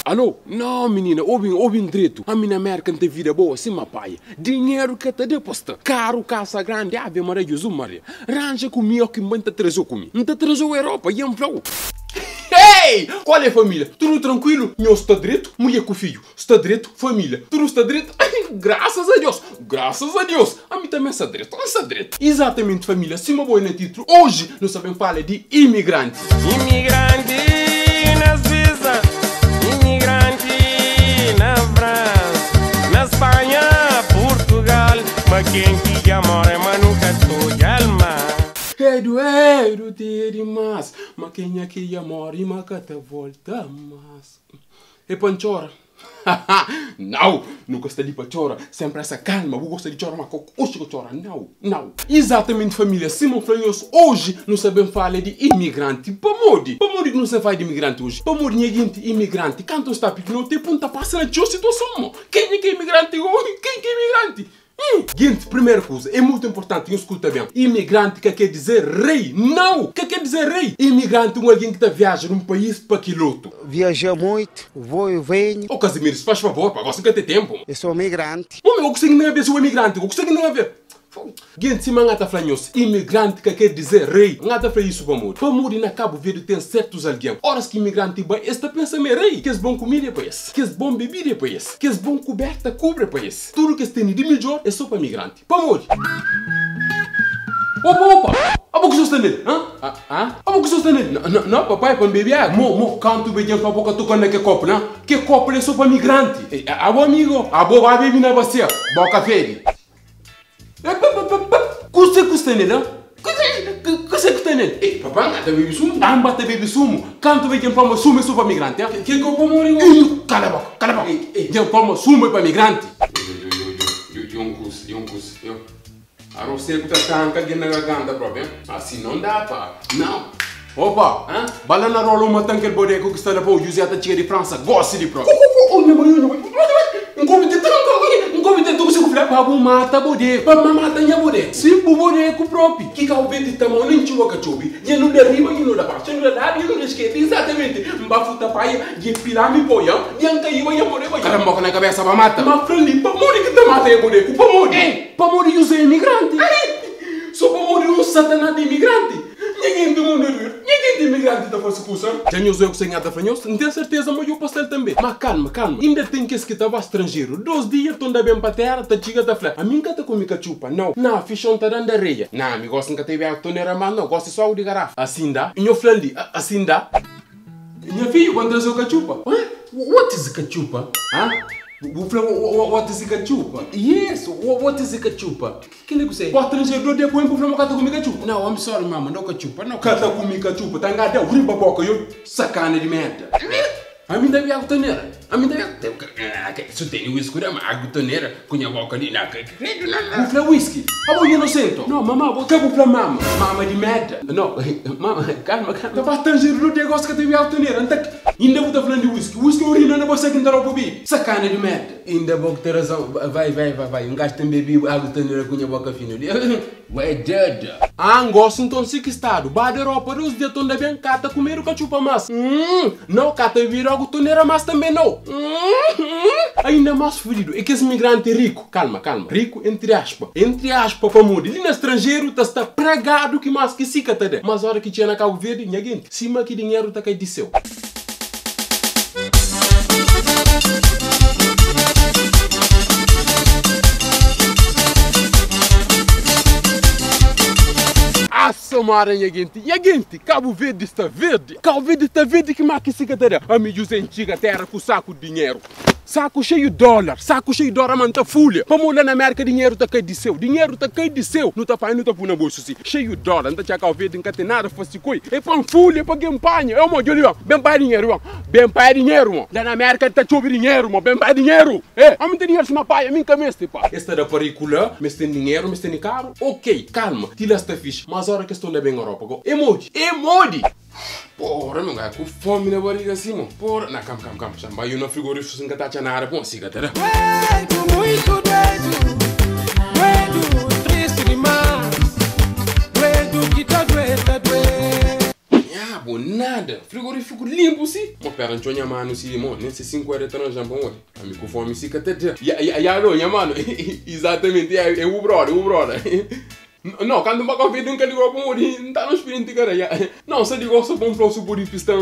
Alô? Não, menina, ouvem direito. A minha América não tem vida boa, assim, papai. Dinheiro que te deposta. Caro, casa grande, ave Maria, Jesus Maria. Ranja comigo que mãe te trazou comigo. Não te trazou a Europa, e flow. Ei! Qual é a família? Tudo tranquilo? Meu está direito? Mulher com filho. Está direito? Família. Tudo está direito? Graças a Deus. Graças a Deus. A mim também está direito. Está direito. Exatamente, família. Se uma boa no título, hoje nós sabemos falar de imigrantes. Imigrante nas visas, imigrante na França, na Espanha, Portugal, mas quem que amora, mas nunca estou de alma. Edu, te mas quem aqui amor e macata volta mas. E panchora? Não, não gosta de panchora. Sempre essa calma, eu gosto de chorar, mas hoje eu choro. Não. Exatamente, família. Simão Franhos, hoje não sabemos falar de imigrante. Pamodi que não se fala de imigrante hoje. Pamodi é imigrante. Quando está pequeno, te ponta passa na sua situação. Quem é imigrante hoje? Quem é imigrante? Gente, primeira coisa, é muito importante, escuta bem. Imigrante que quer dizer rei. Não! Que quer dizer rei? Imigrante é alguém que está viajando de um país para aquele outro. Viaja muito, vou e venho. Ô Casimiro, se faz favor, pá, você quer ter tempo. Eu sou migrante. Ô meu, eu consigo nem ver se eu imigrante, eu consigo nem ver. Gente, se man está falando isso, imigrante que quer dizer rei, não está falando isso para morrer. Para morrer na Cabo Verde tem certos alguém. Horas que imigrante vai, este pensa me rei. Que é bom comida para esse, que é bom bebida para esse, que é bom coberta cobre para esse. Tudo que tem de melhor é só para imigrante. Para morrer. Opa! A boca sostenida? A boca sostenida? Não, papai, para beber água. Canto bem para a boca tocando naquele copo, não? Que copo é só para migrante? A boa amigo, a boa vai beber na bacia. Boca fede. Custa nele, custa nele. Ei, papai, não bebe sumo? Não bate bebe sumo. Canto bem para uma sumo é só para migrante, hein? Que copo morre? Cala a boca. Ei, para uma sumo é para migrante. Eu arrocei com a tanca de na garganta, próprio. Assim não dá, pá. Não. Opa, bala na rola uma tanca de boneco que está na boa, José da tia de França, gosta de próprio. Um comitê tu você confia para mata boneco, para mata minha boneco. Sim, o boneco próprio. Que o vento também nem chuva que chove. E não derriba e não dá baixo, não dá e não esquece exatamente. Mbafuta paia, e pilame boia, e anca e vai boneco. Caramba, na cabeça para mata. Mas frali, para morrer que te mata é boneco, para morrer. Para morrer os imigrantes. Só para morrer um satanás de imigrante. Ninguém do mundo ninguém de imigrante da força pulsa. Já me usou com senha da fanhos, não tenho certeza, mas eu pastel também. Mas calma. Ainda tem que esquitar estrangeiro. 2 dias tu anda bem para terra, tá chiga da flá. A mim que tá comigo chupa, não. Não, fichão tá dando areia. Não, me gosto que teve a tonera, mas não, gosto só de garrafa. Assim dá. E eu flandi, assim dá. Minha filha, quando traz o cachupa? What is cachupa? What is cachupa? Yes, what is cachupa? Que nego sei? O estrangeiro de põe para cata comigo cachupa. Não, I'm sorry, mama, não cachupa, não. Cata comigo cachupa, tá engada, rimba boca, eu sacana de merda. A mim deve água toneira. A mim deve se tem whisky, mas água toneira, cunha boca ali, não. Bufla whisky. A boa inocente. Não, mamãe, vou ter bufla mama. Mama de merda. Não, mama, calma. Tá para estrangeiro do negócio que teve água toneira. Ainda vou estar falando de whisky. Whisky urina na bolsa que não dá para beber. Sacana de merda. Ainda vou ter razão. Vai. Um gajo tem bebido água toneira, cunha boca fina. Ué, dada. Gosto então se que estado. Bada Europa, os dias estão bem, cata comer o cachupa mais. Não, cata vira água toneira mais também não. Ainda mais ferido. É que esse migrante rico. Calma. Rico entre aspas. Entre aspas, para morrer. Ali no estrangeiro está pregado que mais que sica tá. Mas a hora que tinha na Cabo Verde, ninguém. Cima que dinheiro tá caído de céu. Somara gente, Cabo Verde está verde. Cabo Verde está verde que mais que siga terra. Amigos antiga terra com saco de dinheiro. Saco cheio de dólar, manta folha. Como lá na América, dinheiro tá caído de céu. Não tá fazendo, não tá por na bolsa assim. Cheio de dólar, não tá tinha Cabo Verde, não tem nada, faz coisa. É para folha, para campanha. É uma olha, bem para dinheiro, mano. Lá na América tá chovendo dinheiro, mano. Bem para dinheiro. A mim tem dinheiro, se uma paia, a mim que mestre, pá. Esta da paricula, mas tem dinheiro, mas tem caro. Ok, calma, tira esta ficha. Mas a hora que estou na bem Europa, emoji. Porra, meu gajo, com fome na barriga assim, mano. Porra, não, calma. Chama eu no frigorífico sem que tá tinha nada, bom, siga, tá? Muito doido, triste demais. Doido que tá doido. Nada. Frigorífico limpo, sim. Mas pera, não tinha mano, sim, mano. Nem se 5 horas tá no jambão, olha. A mim com fome, sim, que até dia. Minha mano. Exatamente, é o brother, Não, quando uma café nunca ligou para morrer, não está no espírito, cara. Não, se ligou só para um próximo por aí, pistão,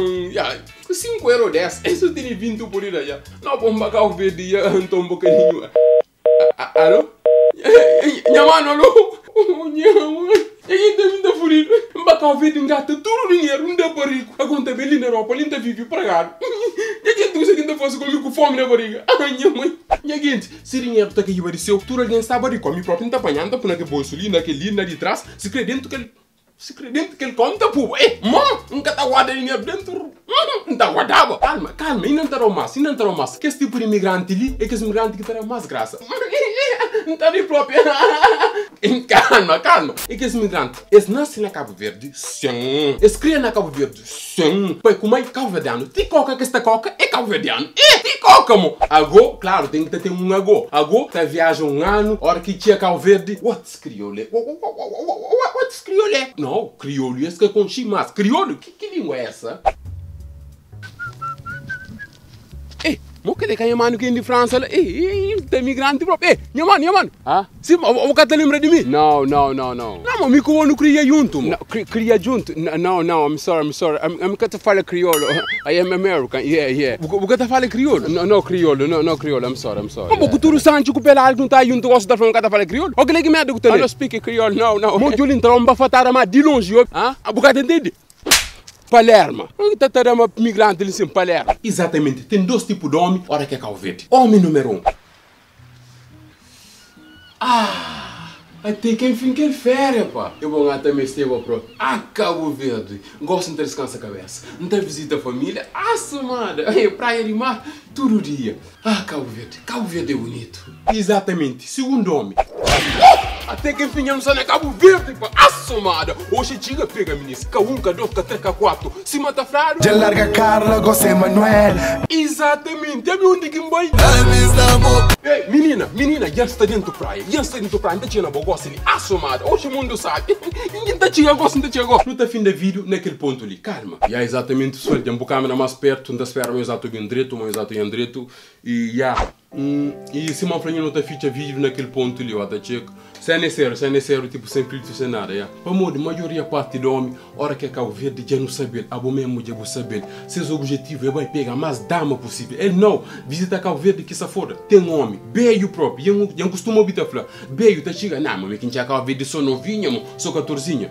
5 euros 10, isso tem 20 por aí, já. Não, para um café de então um bocadinho. Alô? Minha mano, alô? E tem muita furida. Um café de gato, tudo dinheiro, não dá para rico. A conta bem na Europa, ele não vive pregado. E a gente usa que ainda fosse comigo com fome na barriga. Minha mãe. E a gente, se dinheiro está aqui, vai ser o futuro, alguém está barriga. A mim próprio não está apanhando, por naquele bolso ali, naquele ali, de trás. Se crê dentro que ele conta, pô. Nunca está guardando dinheiro dentro. Não está guardado. Calma, e não está mais. Que esse tipo de imigrante ali é que esse imigrante que terá mais graça. Não está de próprio. Calma. É que esse imigrante, esse nasce na Cabo Verde, sim. Esse cria na Cabo Verde, sim. Pois como é Cabo Verdeano, tem coca que esta coca é Cabo Verdeano. Tem coca, mo. Agora, claro, tem que ter um agora. Agora, tá viaja um ano, hora que tinha Cabo Verde. What's crioulo? What's crioulo? Não, crioulo, esse que é com chimas. Crioulo? Que língua é essa? Mo que a mano que é de França lá, tem imigrante próprio. Minha mano. Ah? Sim, o cara te lembra de mim? Não. Não, mas me não cria junto. Cria junto? No, I'm sorry. I'm going to fala crioulo. I am American, yeah. O que te fala crioulo? No, crioulo, I'm sorry. Mas o Turo Sancho que pela algo não tá junto, gosta de falar que te fala crioulo? O que é que me adugo também? I don't speak crioulo, no. Mo Julin tromba fatara ma de longe, ah? A bocata entende? Palermo. Onde está uma migrante ali em Palermo? Exatamente. Tem dois tipos de homem, hora que é Cabo Verde. Homem número 1. Até que enfim que férias, pá. Eu vou lá também esteve pro Cabo Verde. Gosto de descansar a cabeça. Não tem visita a família. Assumada. Praia de mar, todo dia. Cabo Verde é bonito. Exatamente. Segundo homem. Até que enfim eu não sei na Cabo Verde, pá. Assumada. Hoje chega, pega, ministro. K1, K2, K3, K4. Se mata frado. Já larga Carla, gosta Emanuel. Exatamente. É onde que vai? Ei, menina, já está dentro da praia. Não tinha na boa ali. Assumada. Hoje o mundo sabe. Ninguém está chegando, não está chegando. Não está fim da vídeo naquele ponto ali. Calma. E exatamente, pessoal. Tem uma câmera mais perto. Não espera o exato bem direito, o exato bem direito. E e se uma franja não está ficha vídeo naquele ponto ali, ó, tá checo. Se é necessário, tipo, sem filtro, sem nada, já. Para a maioria parte do homem, hora que é Cabo Verde, já não sabe, a bom mesmo já não sabe. Seus objetivos é vai pegar mais dama possível. Ele não, visita Cabo Verde que se foda. Tem um homem, beio próprio, já costuma habitar falar. Beio, tá chega, não, mas quem tinha Cabo Verde só novinha, só 14.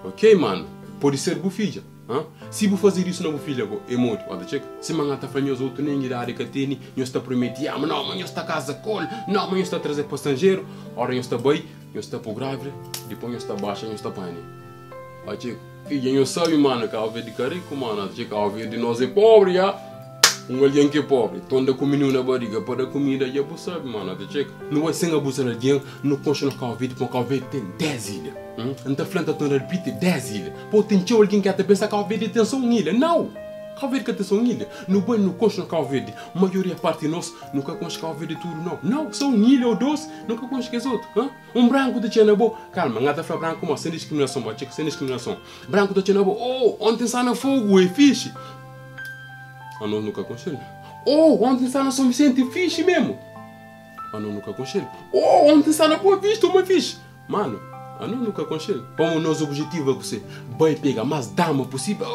Ok, mano? Pode ser bufilha. Se você fazer isso na bufilha, é muito. Olha, checa. Se manhã está falando os outros nem irá que tem, eu está prometido, mas não, mas eu está casa col, não, mas eu está trazer passageiro, ora eu está bem, eu está por grave, depois eu está baixo, eu está pane. Olha, checa. E eu sabe, mano, que a vida de carico, mano, checa, a vida de nós é pobre, já. Alguém que é pobre, toda comida na barriga, para comida, já você sabe, mano, checa. Não vai ser abusar de dinheiro, não concha no Cabo Verde, porque o Cabo Verde tem 10 ilhas. Não está falando que repite 10 ilhas. Pode ter alguém que até pensa que Cabo Verde tem só uma ilha. Não! Cabo Verde tem só uma ilha. No banho, não concha no Cabo Verde. A maioria parte de nós nunca concha Cabo Verde tudo, não. Não, só uma ilha ou duas, nunca concha que os outros. Um branco da Tia Nabo. Calma, não está falando branco, mas sem discriminação, mas checa, sem discriminação. Branco da Tia Nabo. Ontem está no fogo, é fixe. Nós nunca conchamos. Ontem está na São Vicente, fixe mesmo. Nós nunca conchamos. Ontem está na Boa Vista, uma fixe. Mano, nós nunca conchamos. Como nosso objetivo é você vai pegar mais dama possível.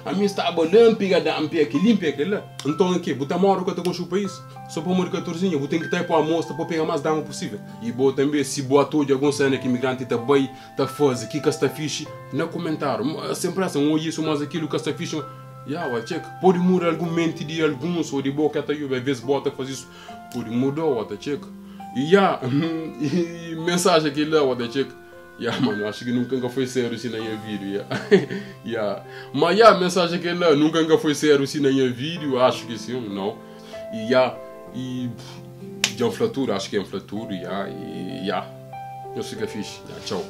A minha está limpa, dama, limpa aquele lá. Então aqui, botar uma hora que eu estou com o país. Só para uma 14, eu tenho que estar para a amostra para pegar mais dama possível. E boa também, se boa toda alguma cena que imigrante está bem, está fazendo, que está fixe, no comentário. Sempre assim, isso, mas aquilo que está fixe. Pode mudar algum mente de alguns, ou de boca até eu, às vezes bota fazer isso, pode mudar, e mensagem aqui lá, mano, acho que nunca foi sério assim na minha vídeo, mas mensagem aqui lá, nunca foi sério assim na minha vídeo, acho que sim, não, e de inflatura, acho que é inflatura, eu sei que é fixe, tchau.